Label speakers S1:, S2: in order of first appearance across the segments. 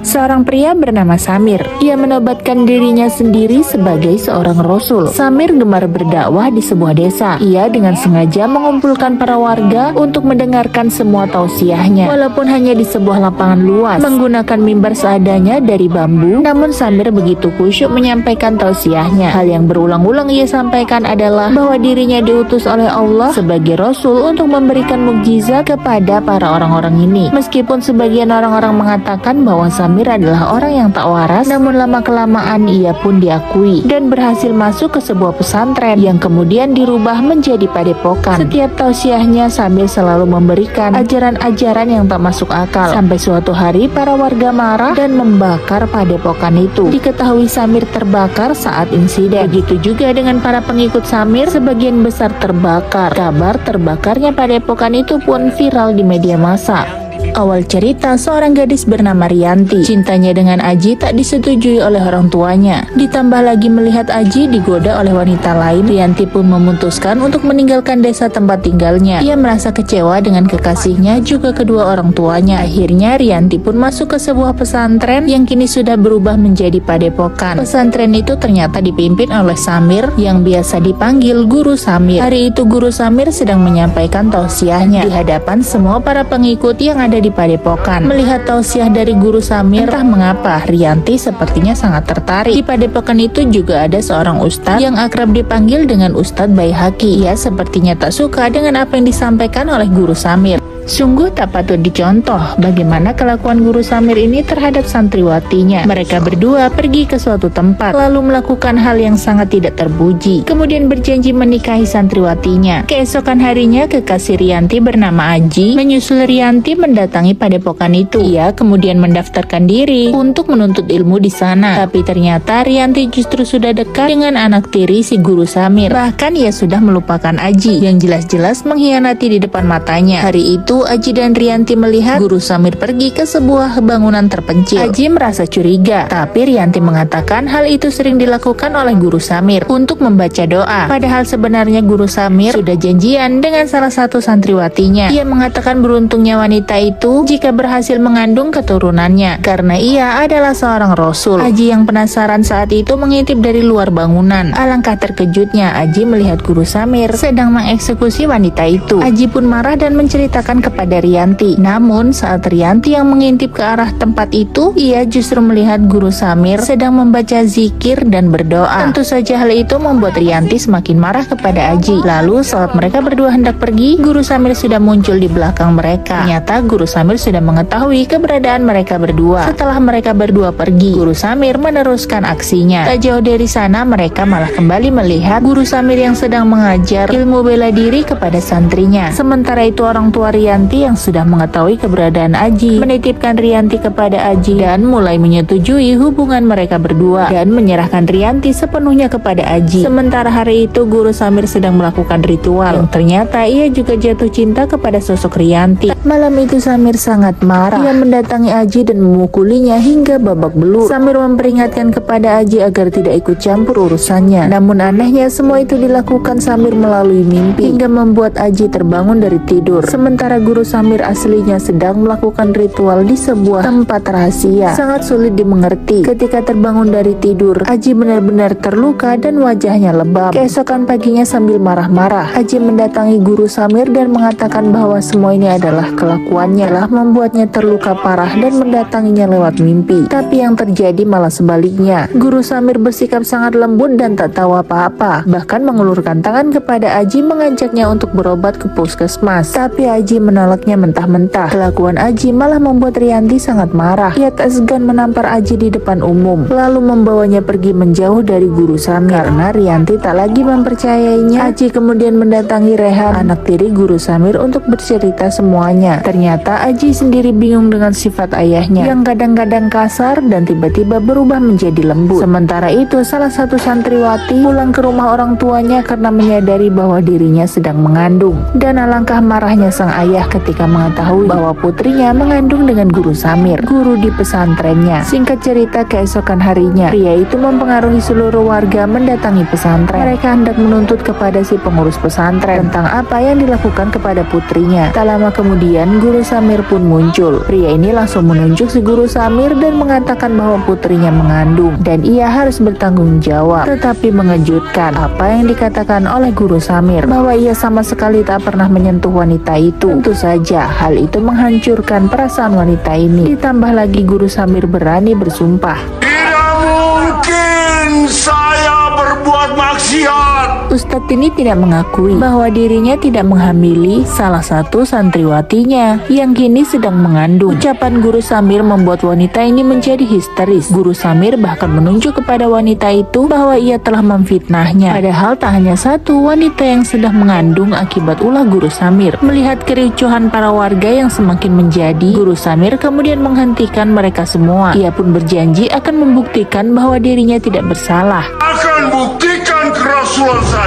S1: Seorang pria bernama Samir. Ia menobatkan dirinya sendiri sebagai seorang rasul. Samir gemar berdakwah di sebuah desa. Ia dengan sengaja mengumpulkan para warga untuk mendengarkan semua tausiahnya. Walaupun hanya di sebuah lapangan luas, menggunakan mimbar seadanya dari bambu, namun Samir begitu khusyuk menyampaikan tausiahnya. Hal yang berulang-ulang ia sampaikan adalah bahwa dirinya diutus oleh Allah sebagai rasul untuk memberikan mukjizat kepada para orang-orang ini. Meskipun sebagian orang-orang mengatakan bahwa Samir adalah orang yang tak waras, namun lama-kelamaan ia pun diakui dan berhasil masuk ke sebuah pesantren yang kemudian dirubah menjadi padepokan. Setiap tausiahnya Samir selalu memberikan ajaran-ajaran yang tak masuk akal. Sampai suatu hari para warga marah dan membakar padepokan itu. Diketahui Samir terbakar saat insiden. Begitu juga dengan para pengikut Samir, sebagian besar terbakar. Kabar terbakarnya padepokan itu pun viral di media massa. Awal cerita, seorang gadis bernama Rianti. Cintanya dengan Aji tak disetujui oleh orang tuanya. Ditambah lagi melihat Aji digoda oleh wanita lain, Rianti pun memutuskan untuk meninggalkan desa tempat tinggalnya. Ia merasa kecewa dengan kekasihnya, juga kedua orang tuanya. Akhirnya Rianti pun masuk ke sebuah pesantren yang kini sudah berubah menjadi padepokan. Pesantren itu ternyata dipimpin oleh Samir yang biasa dipanggil Guru Samir. Hari itu Guru Samir sedang menyampaikan tausiahnya di hadapan semua para pengikut yang ada di padepokan. Melihat tausiah dari Guru Samir, entah mengapa Rianti sepertinya sangat tertarik. Di padepokan itu juga ada seorang ustadz yang akrab dipanggil dengan Ustadz Baihaqi. Ia sepertinya tak suka dengan apa yang disampaikan oleh Guru Samir. Sungguh tak patut dicontoh bagaimana kelakuan Guru Samir ini terhadap santriwatinya. Mereka berdua pergi ke suatu tempat, lalu melakukan hal yang sangat tidak terpuji, kemudian berjanji menikahi santriwatinya. Keesokan harinya, kekasih Rianti bernama Aji menyusul Rianti mendatangi padepokan itu. Ia kemudian mendaftarkan diri untuk menuntut ilmu di sana. Tapi ternyata Rianti justru sudah dekat dengan anak tiri si Guru Samir. Bahkan ia sudah melupakan Aji yang jelas-jelas mengkhianati di depan matanya. Hari itu Aji dan Rianti melihat Guru Samir pergi ke sebuah bangunan terpencil. Aji merasa curiga, tapi Rianti mengatakan hal itu sering dilakukan oleh Guru Samir untuk membaca doa. Padahal sebenarnya Guru Samir sudah janjian dengan salah satu santriwatinya. Ia mengatakan beruntungnya wanita itu jika berhasil mengandung keturunannya, karena ia adalah seorang rasul. Aji yang penasaran saat itu mengintip dari luar bangunan. Alangkah terkejutnya Aji melihat Guru Samir sedang mengeksekusi wanita itu. Aji pun marah dan menceritakan kepada Rianti. Namun saat Rianti yang mengintip ke arah tempat itu, ia justru melihat Guru Samir sedang membaca zikir dan berdoa. Tentu saja hal itu membuat Rianti semakin marah kepada Aji. Lalu saat mereka berdua hendak pergi, Guru Samir sudah muncul di belakang mereka. Ternyata Guru Samir sudah mengetahui keberadaan mereka berdua. Setelah mereka berdua pergi, Guru Samir meneruskan aksinya. Tak jauh dari sana, mereka malah kembali melihat Guru Samir yang sedang mengajar ilmu bela diri kepada santrinya. Sementara itu orang tua Rianti yang sudah mengetahui keberadaan Aji menitipkan Rianti kepada Aji dan mulai menyetujui hubungan mereka berdua dan menyerahkan Rianti sepenuhnya kepada Aji. Sementara hari itu Guru Samir sedang melakukan ritual yang ternyata ia juga jatuh cinta kepada sosok Rianti. Malam itu Samir sangat marah. Ia mendatangi Aji dan memukulinya hingga babak belur. Samir memperingatkan kepada Aji agar tidak ikut campur urusannya. Namun anehnya semua itu dilakukan Samir melalui mimpi hingga membuat Aji terbangun dari tidur. Sementara Guru Samir aslinya sedang melakukan ritual di sebuah tempat rahasia. Sangat sulit dimengerti. Ketika terbangun dari tidur, Aji benar-benar terluka dan wajahnya lebam. Keesokan paginya sambil marah-marah, Aji mendatangi Guru Samir dan mengatakan bahwa semua ini adalah kelakuannya telah membuatnya terluka parah dan mendatanginya lewat mimpi. Tapi yang terjadi malah sebaliknya. Guru Samir bersikap sangat lembut dan tak tahu apa-apa. Bahkan mengulurkan tangan kepada Aji mengajaknya untuk berobat ke puskesmas. Tapi Aji menolaknya mentah-mentah. Kelakuan Aji malah membuat Rianti sangat marah. Ia tak segan menampar Aji di depan umum, lalu membawanya pergi menjauh dari Guru Samir. Karena Rianti tak lagi mempercayainya, Aji kemudian mendatangi Rehan, anak tiri Guru Samir, untuk bercerita semuanya. Ternyata Aji sendiri bingung dengan sifat ayahnya yang kadang-kadang kasar dan tiba-tiba berubah menjadi lembut. Sementara itu salah satu santriwati pulang ke rumah orang tuanya karena menyadari bahwa dirinya sedang mengandung. Dan alangkah marahnya sang ayah ayah ketika mengetahui bahwa putrinya mengandung dengan guru Samir, guru di pesantrennya. Singkat cerita, keesokan harinya pria itu mempengaruhi seluruh warga mendatangi pesantren. Mereka hendak menuntut kepada si pengurus pesantren tentang apa yang dilakukan kepada putrinya. Tak lama kemudian guru Samir pun muncul. Pria ini langsung menunjuk si guru Samir dan mengatakan bahwa putrinya mengandung dan ia harus bertanggung jawab. Tetapi mengejutkan, apa yang dikatakan oleh guru Samir bahwa ia sama sekali tak pernah menyentuh wanita itu. Tentu saja hal itu menghancurkan perasaan wanita ini. Ditambah lagi guru Samir berani bersumpah,
S2: "Tidak mungkin saya berbuat maksiat."
S1: Ustadz ini tidak mengakui bahwa dirinya tidak menghamili salah satu santriwatinya yang kini sedang mengandung. Ucapan guru Samir membuat wanita ini menjadi histeris. Guru Samir bahkan menunjuk kepada wanita itu bahwa ia telah memfitnahnya. Padahal tak hanya satu wanita yang sedang mengandung akibat ulah guru Samir. Melihat kericuhan para warga yang semakin menjadi, guru Samir kemudian menghentikan mereka semua. Ia pun berjanji akan membuktikan bahwa dirinya tidak bersalah.
S2: Akan buktikan kerasulan saya.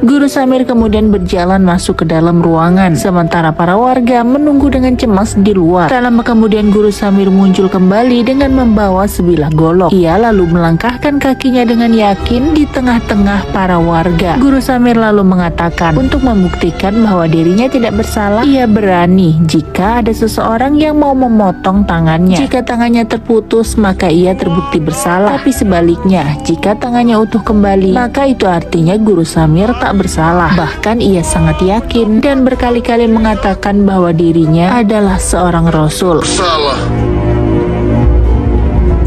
S1: Guru Samir kemudian berjalan masuk ke dalam ruangan, sementara para warga menunggu dengan cemas di luar. Tak lama kemudian guru Samir muncul kembali dengan membawa sebilah golok. Ia lalu melangkahkan kakinya dengan yakin di tengah-tengah para warga. Guru Samir lalu mengatakan untuk membuktikan bahwa dirinya tidak bersalah, ia berani jika ada seseorang yang mau memotong tangannya. Jika tangannya terputus, maka ia terbukti bersalah. Tapi sebaliknya, jika tangannya utuh kembali, maka itu artinya guru Samir tak bersalah. Bahkan ia sangat yakin dan berkali-kali mengatakan bahwa dirinya adalah seorang rasul.
S2: Salah.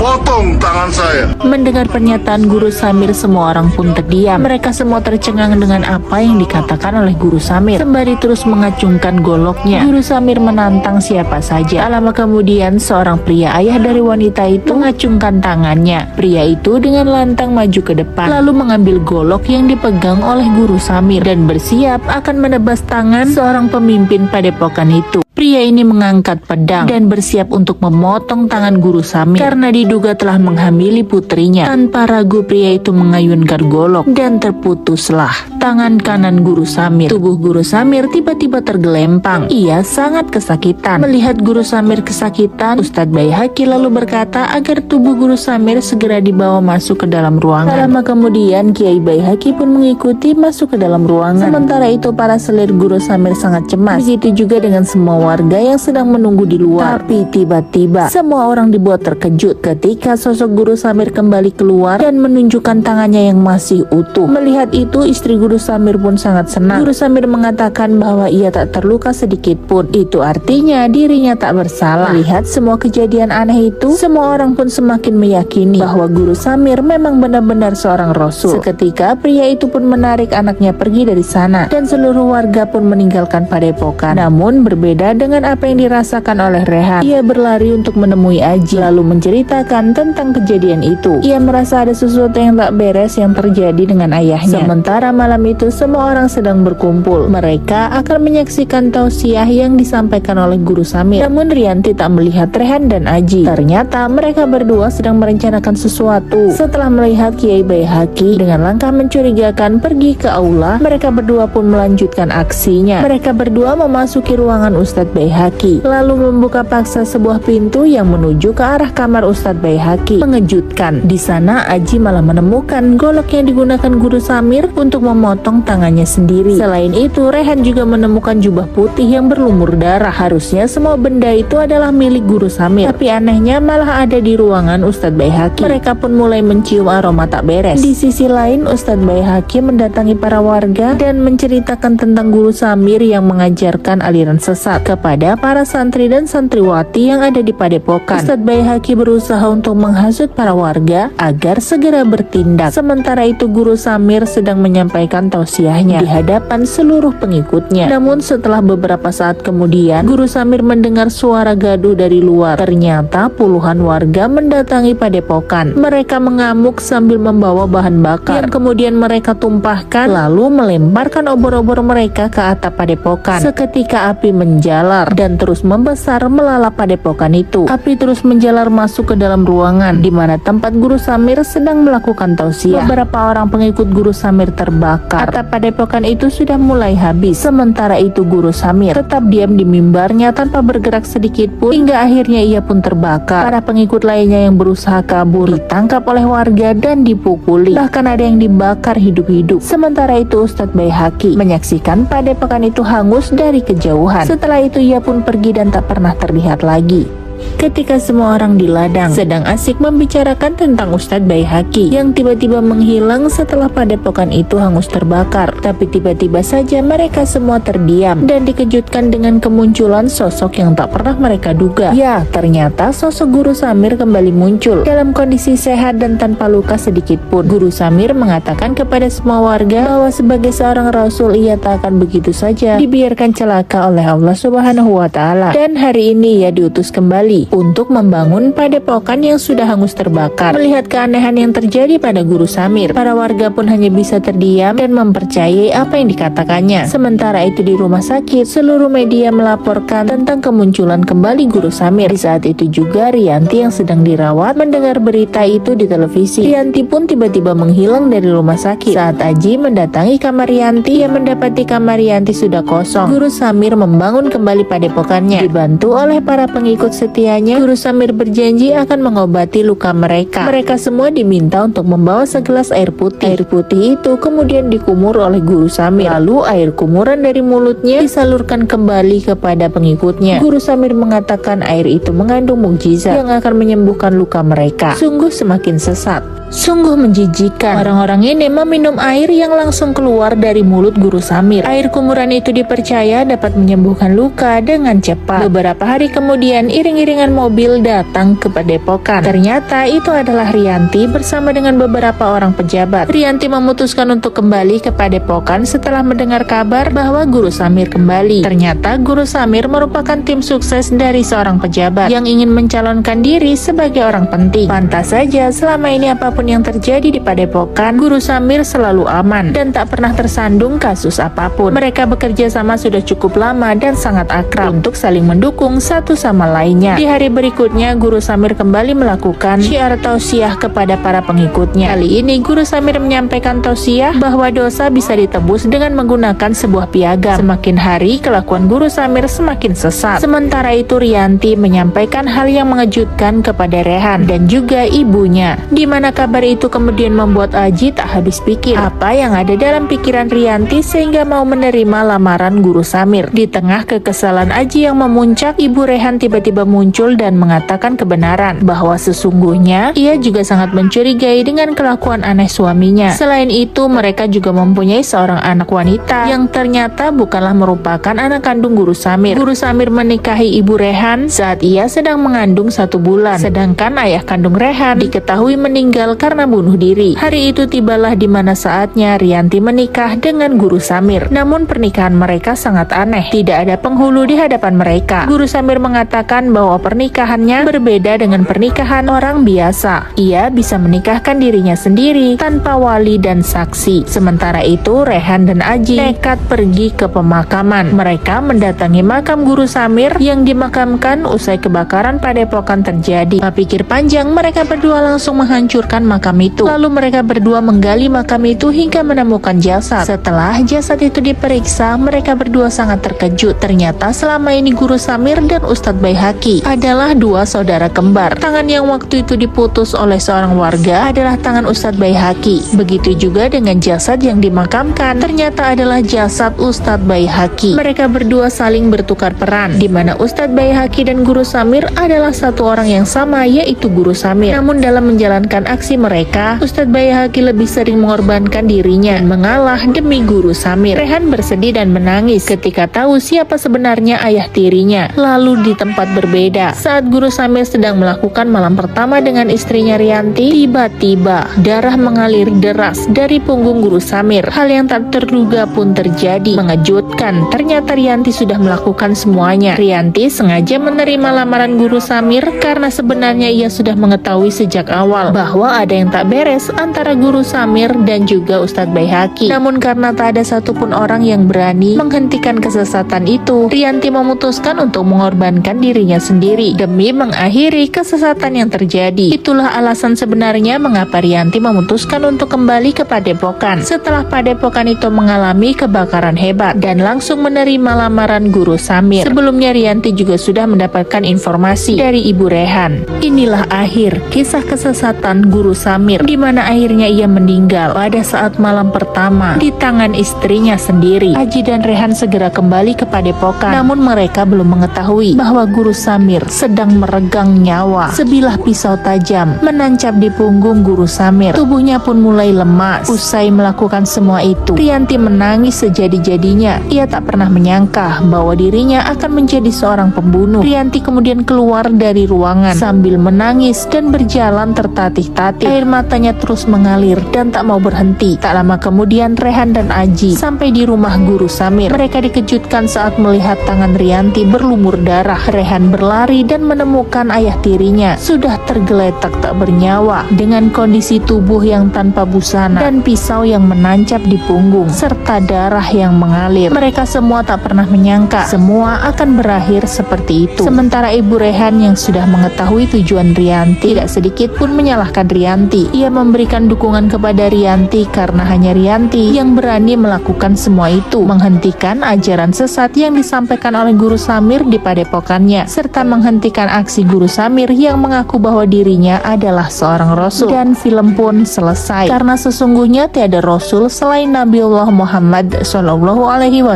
S2: Potong tangan saya.
S1: Mendengar pernyataan guru Samir, semua orang pun terdiam. Mereka semua tercengang dengan apa yang dikatakan oleh guru Samir. Sembari terus mengacungkan goloknya, guru Samir menantang siapa saja. Tak lama kemudian seorang pria, ayah dari wanita itu, mengacungkan tangannya. Pria itu dengan lantang maju ke depan, lalu mengambil golok yang dipegang oleh guru Samir dan bersiap akan menebas tangan seorang pemimpin padepokan itu. Pria ini mengangkat pedang dan bersiap untuk memotong tangan guru Samir karena diduga telah menghamili putrinya. Tanpa ragu pria itu mengayunkan golok dan terputuslah tangan kanan guru Samir. Tubuh guru Samir tiba-tiba tergelempang. Ia sangat kesakitan. Melihat guru Samir kesakitan, Ustadz Baihaqi lalu berkata agar tubuh guru Samir segera dibawa masuk ke dalam ruangan. Tak lama kemudian Kiai Baihaqi pun mengikuti masuk ke dalam ruangan. Sementara itu para selir guru Samir sangat cemas. Begitu juga dengan semua warga yang sedang menunggu di luar. Tapi tiba-tiba semua orang dibuat terkejut ketika sosok guru Samir kembali keluar dan menunjukkan tangannya yang masih utuh. Melihat itu istri guru Samir pun sangat senang. Guru Samir mengatakan bahwa ia tak terluka sedikit pun. Itu artinya dirinya tak bersalah. Melihat semua kejadian aneh itu, semua orang pun semakin meyakini bahwa guru Samir memang benar-benar seorang rasul. Seketika pria itu pun menarik anaknya pergi dari sana dan seluruh warga pun meninggalkan padepokan. Namun berbeda dengan apa yang dirasakan oleh Rehan. Ia berlari untuk menemui Aji lalu menceritakan tentang kejadian itu. Ia merasa ada sesuatu yang tak beres yang terjadi dengan ayahnya. Sementara malam itu semua orang sedang berkumpul. Mereka akan menyaksikan tausiah yang disampaikan oleh guru Samir. Namun Rianti tak melihat Rehan dan Aji. Ternyata mereka berdua sedang merencanakan sesuatu. Setelah melihat Kiai Baihaqi dengan langkah mencurigakan pergi ke aula, mereka berdua pun melanjutkan aksinya. Mereka berdua memasuki ruangan Ustadz Baihaqi, lalu membuka paksa sebuah pintu yang menuju ke arah kamar Ustadz Baihaqi. Mengejutkan, di sana Aji malah menemukan golok yang digunakan guru Samir untuk memotong tangannya sendiri. Selain itu, Rehan juga menemukan jubah putih yang berlumur darah. Harusnya semua benda itu adalah milik guru Samir, tapi anehnya malah ada di ruangan Ustadz Baihaqi. Mereka pun mulai mencium aroma tak beres. Di sisi lain, Ustadz Baihaqi mendatangi para warga dan menceritakan tentang guru Samir yang mengajarkan aliran sesat kepada para santri dan santriwati yang ada di padepokan. Ustadz Baihaqi berusaha untuk menghasut para warga agar segera bertindak. Sementara itu guru Samir sedang menyampaikan tausiahnya di hadapan seluruh pengikutnya. Namun setelah beberapa saat kemudian, guru Samir mendengar suara gaduh dari luar. Ternyata puluhan warga mendatangi padepokan. Mereka mengamuk sambil membawa bahan bakar yang kemudian mereka tumpahkan lalu melemparkan obor-obor mereka ke atap padepokan. Seketika api menjalar menjalar dan terus membesar melalap padepokan itu. Api terus menjalar masuk ke dalam ruangan di mana tempat Guru Samir sedang melakukan tausiah. Beberapa orang pengikut Guru Samir terbakar. Atap padepokan itu sudah mulai habis. Sementara itu Guru Samir tetap diam di mimbarnya tanpa bergerak sedikit pun hingga akhirnya ia pun terbakar. Para pengikut lainnya yang berusaha kabur ditangkap oleh warga dan dipukuli. Bahkan ada yang dibakar hidup-hidup. Sementara itu Ustadz Baihaqi menyaksikan padepokan itu hangus dari kejauhan. Setelah itu ia pun pergi dan tak pernah terlihat lagi. Ketika semua orang di ladang sedang asik membicarakan tentang Ustadz Baihaqi yang tiba-tiba menghilang setelah padepokan itu hangus terbakar. Tapi tiba-tiba saja mereka semua terdiam dan dikejutkan dengan kemunculan sosok yang tak pernah mereka duga. Ya, ternyata sosok Guru Samir kembali muncul dalam kondisi sehat dan tanpa luka sedikit pun. Guru Samir mengatakan kepada semua warga bahwa sebagai seorang Rasul ia tak akan begitu saja dibiarkan celaka oleh Allah Subhanahu wa Ta'ala, dan hari ini ia diutus kembali untuk membangun padepokan yang sudah hangus terbakar. Melihat keanehan yang terjadi pada Guru Samir, para warga pun hanya bisa terdiam dan mempercayai apa yang dikatakannya. Sementara itu di rumah sakit, seluruh media melaporkan tentang kemunculan kembali Guru Samir. Di saat itu juga Rianti yang sedang dirawat mendengar berita itu di televisi. Rianti pun tiba-tiba menghilang dari rumah sakit. Saat Aji mendatangi kamar Rianti, ia mendapati kamar Rianti sudah kosong. Guru Samir membangun kembali padepokannya. Dibantu oleh para pengikut setianya, Guru Samir berjanji akan mengobati luka mereka. Mereka semua diminta untuk membawa segelas air putih. Air putih itu kemudian dikumur oleh Guru Samir. Lalu air kumuran dari mulutnya disalurkan kembali kepada pengikutnya. Guru Samir mengatakan air itu mengandung mukjizat yang akan menyembuhkan luka mereka. Sungguh semakin sesat. Sungguh menjijikan. Orang-orang ini meminum air yang langsung keluar dari mulut Guru Samir. Air kumuran itu dipercaya dapat menyembuhkan luka dengan cepat. Beberapa hari kemudian iring-iringan mobil datang ke padepokan. Ternyata itu adalah Rianti bersama dengan beberapa orang pejabat. Rianti memutuskan untuk kembali ke padepokan setelah mendengar kabar bahwa Guru Samir kembali. Ternyata Guru Samir merupakan tim sukses dari seorang pejabat yang ingin mencalonkan diri sebagai orang penting. Pantas saja selama ini apapun yang terjadi di padepokan, Guru Samir selalu aman dan tak pernah tersandung kasus apapun. Mereka bekerja sama sudah cukup lama dan sangat akrab untuk saling mendukung satu sama lainnya. Di hari berikutnya, Guru Samir kembali melakukan syiar tausiah kepada para pengikutnya. Kali ini Guru Samir menyampaikan tausiah bahwa dosa bisa ditebus dengan menggunakan sebuah piagam. Semakin hari kelakuan Guru Samir semakin sesat. Sementara itu Rianti menyampaikan hal yang mengejutkan kepada Rehan dan juga ibunya, di mana kabar itu kemudian membuat Aji tak habis pikir apa yang ada dalam pikiran Rianti sehingga mau menerima lamaran Guru Samir. Di tengah kekesalan Aji yang memuncak, Ibu Rehan tiba-tiba muncul dan mengatakan kebenaran bahwa sesungguhnya ia juga sangat mencurigai dengan kelakuan aneh suaminya. Selain itu, mereka juga mempunyai seorang anak wanita yang ternyata bukanlah merupakan anak kandung Guru Samir. Guru Samir menikahi Ibu Rehan saat ia sedang mengandung 1 bulan, sedangkan ayah kandung Rehan diketahui meninggal karena bunuh diri. Hari itu tibalah di mana saatnya Rianti menikah dengan Guru Samir. Namun pernikahan mereka sangat aneh. Tidak ada penghulu di hadapan mereka. Guru Samir mengatakan bahwa pernikahannya berbeda dengan pernikahan orang biasa. Ia bisa menikahkan dirinya sendiri tanpa wali dan saksi. Sementara itu Rehan dan Aji nekat pergi ke pemakaman. Mereka mendatangi makam Guru Samir yang dimakamkan usai kebakaran padepokan terjadi. Tak pikir panjang, mereka berdua langsung menghancurkan makam itu. Lalu mereka berdua menggali makam itu hingga menemukan jasad. Setelah jasad itu diperiksa, mereka berdua sangat terkejut. Ternyata selama ini Guru Samir dan Ustadz Baihaqi adalah 2 saudara kembar. Tangan yang waktu itu diputus oleh seorang warga adalah tangan Ustadz Baihaqi. Begitu juga dengan jasad yang dimakamkan, ternyata adalah jasad Ustadz Baihaqi. Mereka berdua saling bertukar peran, di mana Ustadz Baihaqi dan Guru Samir adalah satu orang yang sama, yaitu Guru Samir. Namun dalam menjalankan aksi mereka, Ustadz Baihaqi lebih sering mengorbankan dirinya dan mengalah demi Guru Samir. Rehan bersedih dan menangis ketika tahu siapa sebenarnya ayah tirinya. Lalu di tempat berbeda, saat Guru Samir sedang melakukan malam pertama dengan istrinya Rianti, tiba-tiba darah mengalir deras dari punggung Guru Samir. Hal yang tak terduga pun terjadi. Mengejutkan, ternyata Rianti sudah melakukan semuanya. Rianti sengaja menerima lamaran Guru Samir karena sebenarnya ia sudah mengetahui sejak awal bahwa ada yang tak beres antara Guru Samir dan juga Ustadz Baihaqi. Namun karena tak ada satupun orang yang berani menghentikan kesesatan itu, Rianti memutuskan untuk mengorbankan dirinya sendiri demi mengakhiri kesesatan yang terjadi. Itulah alasan sebenarnya mengapa Rianti memutuskan untuk kembali ke Padepokan setelah Padepokan itu mengalami kebakaran hebat dan langsung menerima lamaran Guru Samir. Sebelumnya Rianti juga sudah mendapatkan informasi dari Ibu Rehan. Inilah akhir kisah kesesatan Guru Samir, di mana akhirnya ia meninggal pada saat malam pertama di tangan istrinya sendiri. Aji dan Rehan segera kembali ke Padepokan, namun mereka belum mengetahui bahwa Guru Samir sedang meregang nyawa. Sebilah pisau tajam menancap di punggung Guru Samir. Tubuhnya pun mulai lemas. Usai melakukan semua itu, Rianti menangis sejadi-jadinya. Ia tak pernah menyangka bahwa dirinya akan menjadi seorang pembunuh. Rianti kemudian keluar dari ruangan sambil menangis dan berjalan tertatih-tatih. Air matanya terus mengalir dan tak mau berhenti. Tak lama kemudian Rehan dan Aji sampai di rumah Guru Samir. Mereka dikejutkan saat melihat tangan Rianti berlumur darah. Rehan berlari dan menemukan ayah tirinya sudah tergeletak tak bernyawa dengan kondisi tubuh yang tanpa busana dan pisau yang menancap di punggung serta darah yang mengalir. Mereka semua tak pernah menyangka semua akan berakhir seperti itu. Sementara Ibu Rehan yang sudah mengetahui tujuan Rianti tidak sedikit pun menyalahkan Rianti. Ia memberikan dukungan kepada Rianti karena hanya Rianti yang berani melakukan semua itu, menghentikan ajaran sesat yang disampaikan oleh Guru Samir di padepokannya, serta menghentikan aksi Guru Samir yang mengaku bahwa dirinya adalah seorang Rasul. Dan film pun selesai, karena sesungguhnya tiada Rasul selain Nabiullah Muhammad SAW.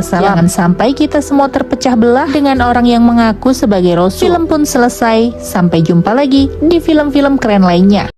S1: Jangan sampai kita semua terpecah belah dengan orang yang mengaku sebagai Rasul. Film pun selesai, sampai jumpa lagi di film-film keren lainnya.